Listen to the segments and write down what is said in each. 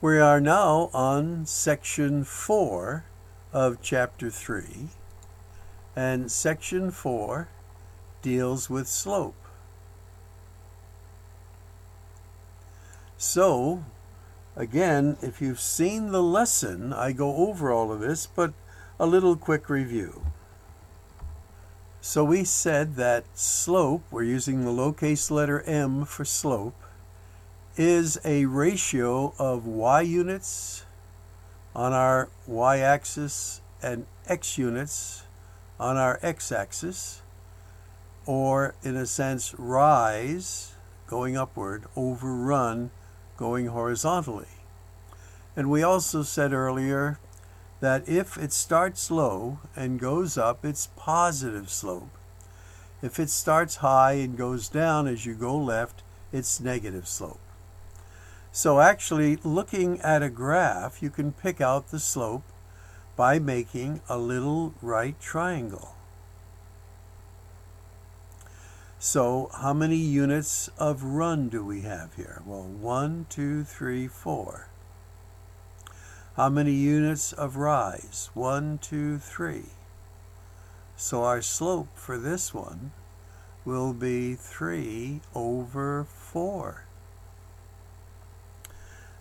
We are now on section 4 of chapter 3, and section 4 deals with slope. So, again, if you've seen the lesson, I go over all of this, but a little quick review. So we said that slope, we're using the lowercase letter m for slope, is a ratio of y units on our y-axis and x units on our x-axis, or in a sense rise going upward over run going horizontally. And we also said earlier that if it starts low and goes up, it's positive slope. If it starts high and goes down as you go left, it's negative slope. So actually, looking at a graph, you can pick out the slope by making a little right triangle. So how many units of run do we have here? Well, 1, 2, 3, 4. How many units of rise? 1, 2, 3. So our slope for this one will be 3 over 4.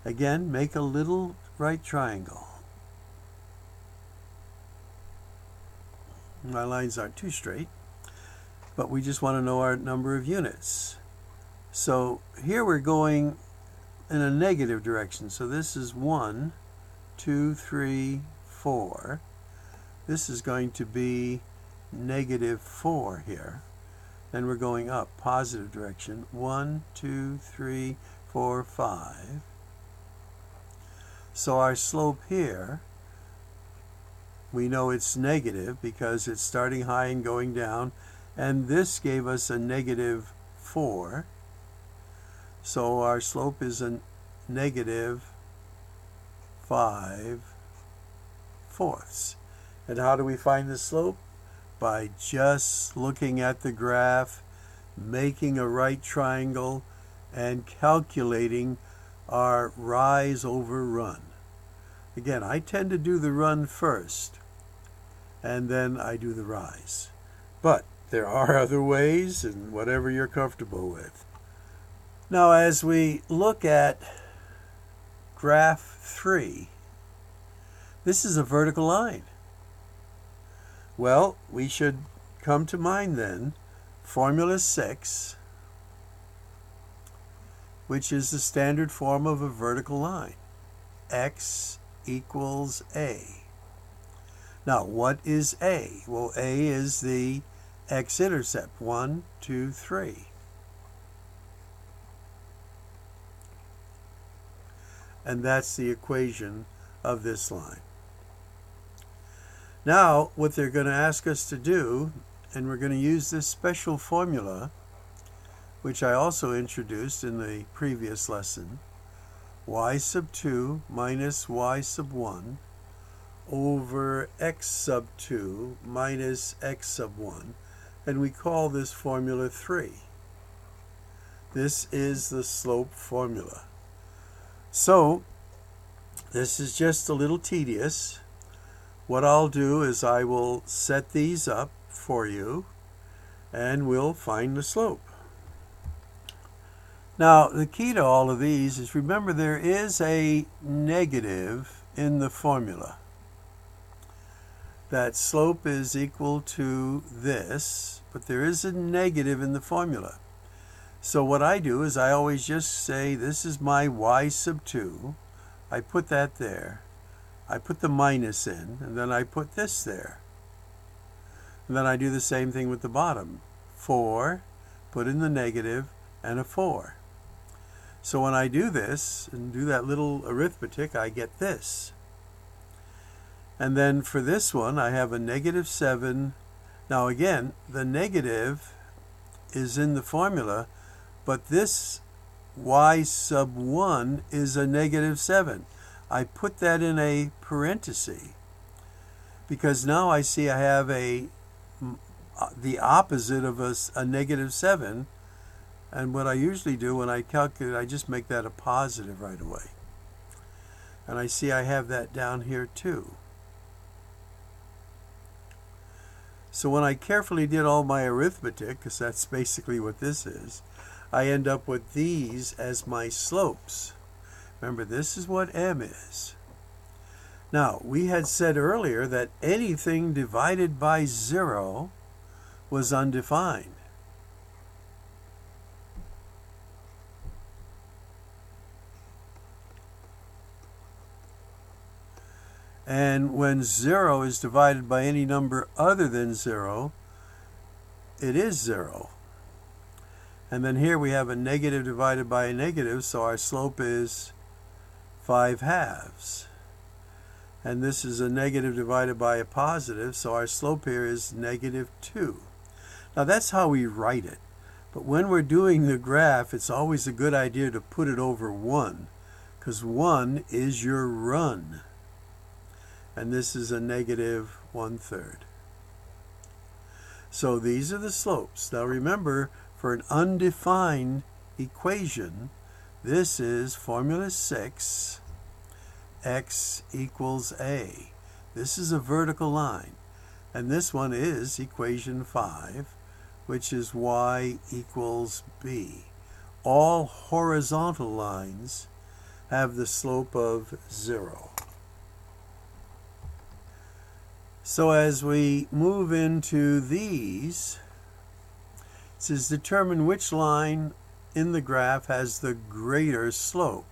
Again, make a little right triangle. My lines aren't too straight, but we just want to know our number of units. So here we're going in a negative direction. So this is 1, 2, 3, 4. This is going to be negative 4 here. Then we're going up, positive direction. 1, 2, 3, 4, 5. So our slope here, we know it's negative because it's starting high and going down, and this gave us a negative 4. So our slope is a negative 5/4. And how do we find the slope? By just looking at the graph, making a right triangle, and calculating our rise over run. Again, I tend to do the run first, and then I do the rise. But there are other ways, and whatever you're comfortable with. Now, as we look at graph 3, this is a vertical line. Well, we should come to mind then Formula 6, which is the standard form of a vertical line. X equals A. Now, what is A? Well, A is the x-intercept, 1, 2, 3. And that's the equation of this line. Now, what they're going to ask us to do, and we're going to use this special formula, which I also introduced in the previous lesson, y sub 2 minus y sub 1 over x sub 2 minus x sub 1, and we call this formula 3. This is the slope formula. So, this is just a little tedious. What I'll do is I will set these up for you, and we'll find the slope. Now, the key to all of these is, remember, there is a negative in the formula. That slope is equal to this, but there is a negative in the formula. So what I do is I always just say, this is my y sub 2. I put that there. I put the minus in, and then I put this there. And then I do the same thing with the bottom. 4, put in the negative, and a 4. So when I do this, and do that little arithmetic, I get this. And then for this one, I have a negative 7. Now again, the negative is in the formula, but this y sub 1 is a negative 7. I put that in a parenthesis because now I see I have the opposite of a negative 7, and what I usually do when I calculate, I just make that a positive right away. And I see I have that down here too. So when I carefully did all my arithmetic, because that's basically what this is, I end up with these as my slopes. Remember, this is what M is. Now, we had said earlier that anything divided by 0 was undefined. And when 0 is divided by any number other than 0, it is 0. And then here we have a negative divided by a negative, so our slope is 5/2. And this is a negative divided by a positive, so our slope here is -2. Now that's how we write it. But when we're doing the graph, it's always a good idea to put it over 1, because 1 is your run. And this is a -1/3. So these are the slopes. Now remember, for an undefined equation, this is formula 6, x equals a. This is a vertical line. And this one is equation 5, which is y equals b. All horizontal lines have the slope of 0. So as we move into these, it says determine which line in the graph has the greater slope.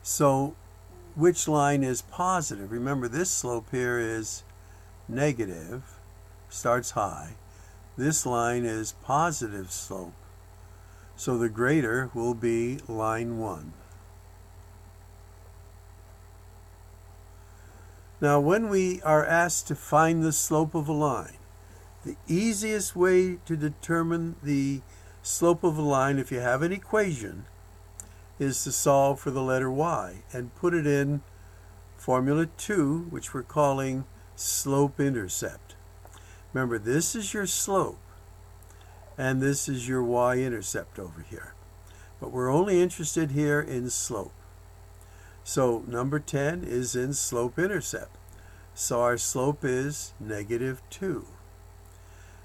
So which line is positive? Remember, this slope here is negative, starts high. This line is positive slope. So the greater will be line 1. Now, when we are asked to find the slope of a line, the easiest way to determine the slope of a line, if you have an equation, is to solve for the letter y and put it in formula 2, which we're calling slope-intercept. Remember, this is your slope, and this is your y-intercept over here. But we're only interested here in slope. So number 10 is in slope-intercept. So our slope is -2.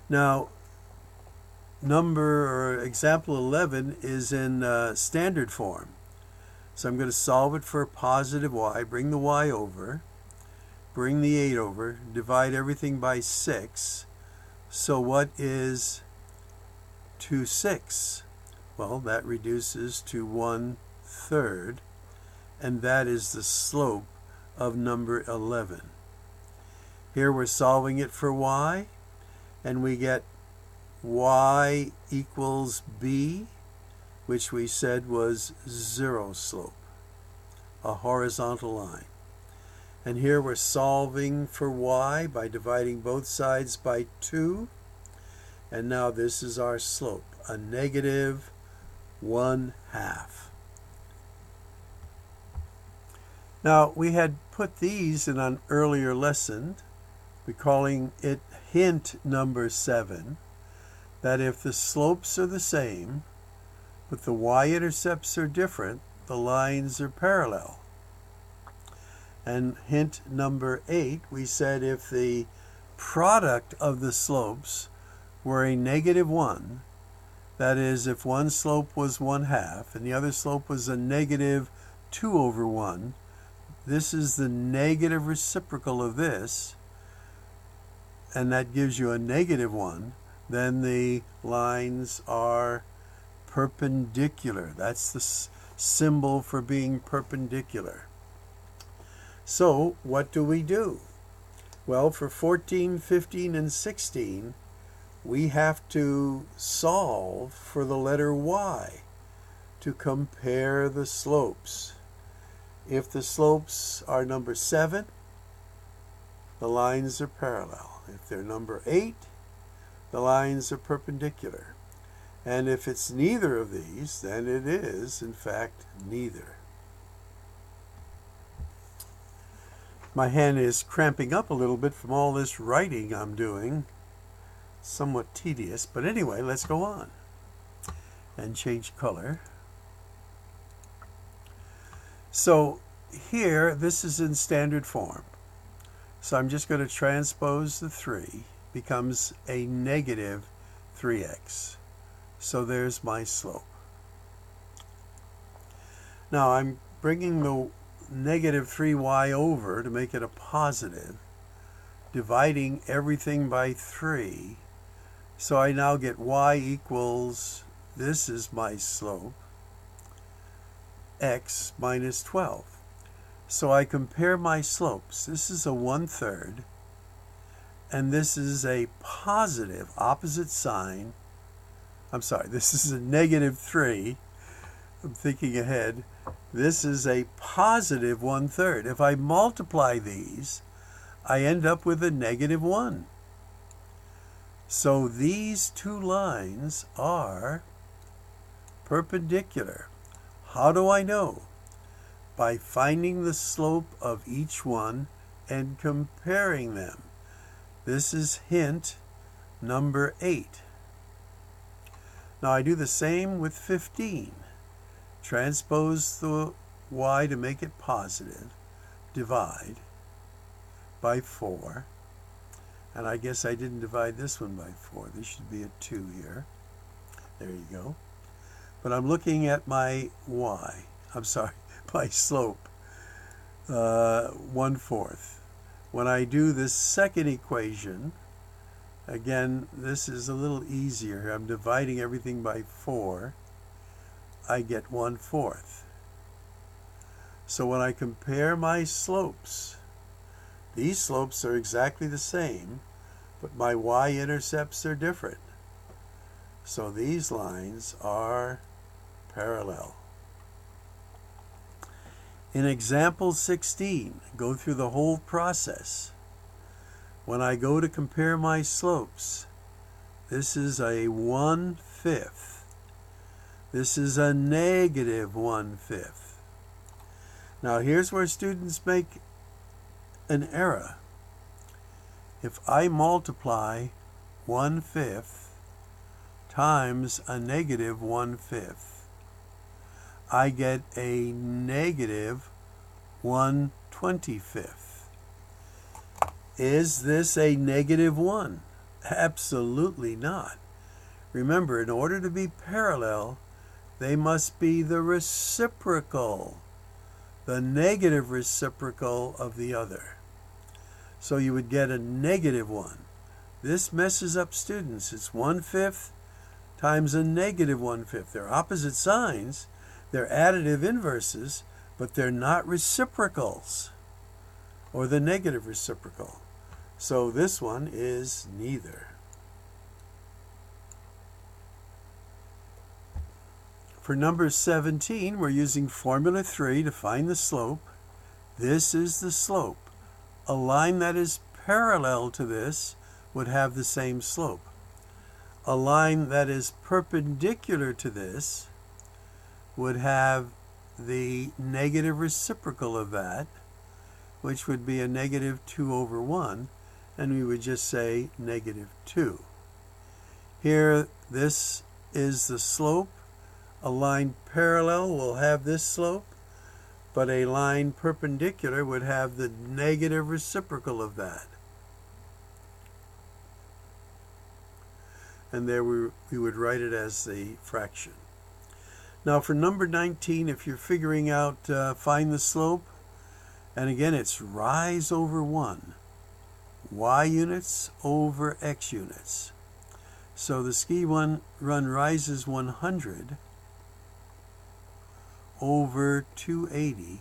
Now, example 11 is in standard form. So I'm going to solve it for a positive y, bring the y over, bring the 8 over, divide everything by 6. So what is 2/6? Well, that reduces to 1/3, and that is the slope of number 11. Here we're solving it for y, and we get y equals b, which we said was 0 slope, a horizontal line. And here we're solving for y by dividing both sides by 2. And now this is our slope, a -1/2. Now, we had put these in an earlier lesson. We're calling it hint number 7, that if the slopes are the same, but the y-intercepts are different, the lines are parallel. And hint number 8, we said if the product of the slopes were a -1, that is, if one slope was 1/2 and the other slope was a -2/1, this is the negative reciprocal of this, and that gives you a -1, then the lines are perpendicular. That's the symbol for being perpendicular. So what do we do? Well, for 14, 15, and 16, we have to solve for the letter y to compare the slopes. If the slopes are number 7, the lines are parallel. If they're number 8, the lines are perpendicular. And if it's neither of these, then it is, in fact, neither. My hand is cramping up a little bit from all this writing I'm doing. Somewhat tedious, but anyway, let's go on and change color. So here, this is in standard form. So I'm just going to transpose the 3, becomes a negative 3x. So there's my slope. Now I'm bringing the negative 3y over to make it a positive, dividing everything by 3. So I now get y equals, this is my slope, x minus 12. So I compare my slopes. This is a 1/3, and this is a positive opposite sign. I'm sorry, this is a negative 3. I'm thinking ahead. This is a positive 1/3. If I multiply these, I end up with a negative 1. So these two lines are perpendicular. How do I know? By finding the slope of each one and comparing them. This is hint number 8. Now I do the same with 15. Transpose the y to make it positive, divide by 4. And I guess I didn't divide this one by 4. This should be a 2 here. There you go. But I'm looking at my y. I'm sorry, my slope. 1/4. When I do this second equation, again, this is a little easier. I'm dividing everything by 4. I get 1/4. So when I compare my slopes, these slopes are exactly the same, but my y-intercepts are different. So these lines are parallel. In example 16, go through the whole process. When I go to compare my slopes, this is a 1/5. This is a negative 1/5. Now here's where students make an error. If I multiply 1/5 times a negative 1/5, I get a negative 1/25. Is this a negative 1? Absolutely not. Remember, in order to be parallel, they must be the reciprocal, the negative reciprocal of the other. So you would get a negative 1. This messes up students. It's 1/5 times a negative 1/5. They're opposite signs. They're additive inverses, but they're not reciprocals, or the negative reciprocal. So this one is neither. For number 17, we're using formula 3 to find the slope. This is the slope. A line that is parallel to this would have the same slope. A line that is perpendicular to this would have the negative reciprocal of that, which would be a negative 2/1, and we would just say negative 2. Here, this is the slope. A line parallel will have this slope, but a line perpendicular would have the negative reciprocal of that. And there we would write it as the fraction. Now for number 19, if you're figuring out find the slope, and again it's rise over 1, y units over x units. So the ski run rises 100 over 280.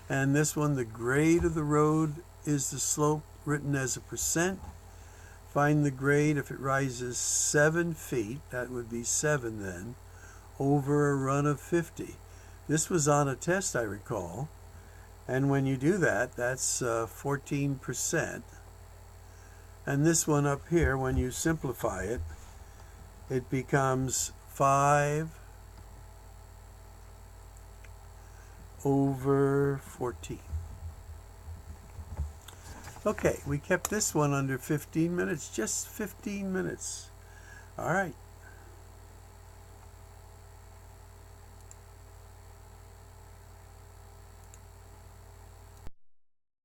And this one, the grade of the road is the slope written as a percent. Find the grade if it rises 7 feet, that would be 7 then, over a run of 50. This was on a test, I recall. And when you do that, that's 14%. And this one up here, when you simplify it, it becomes 5 over 14. Okay, we kept this one under 15 minutes, just 15 minutes. All right.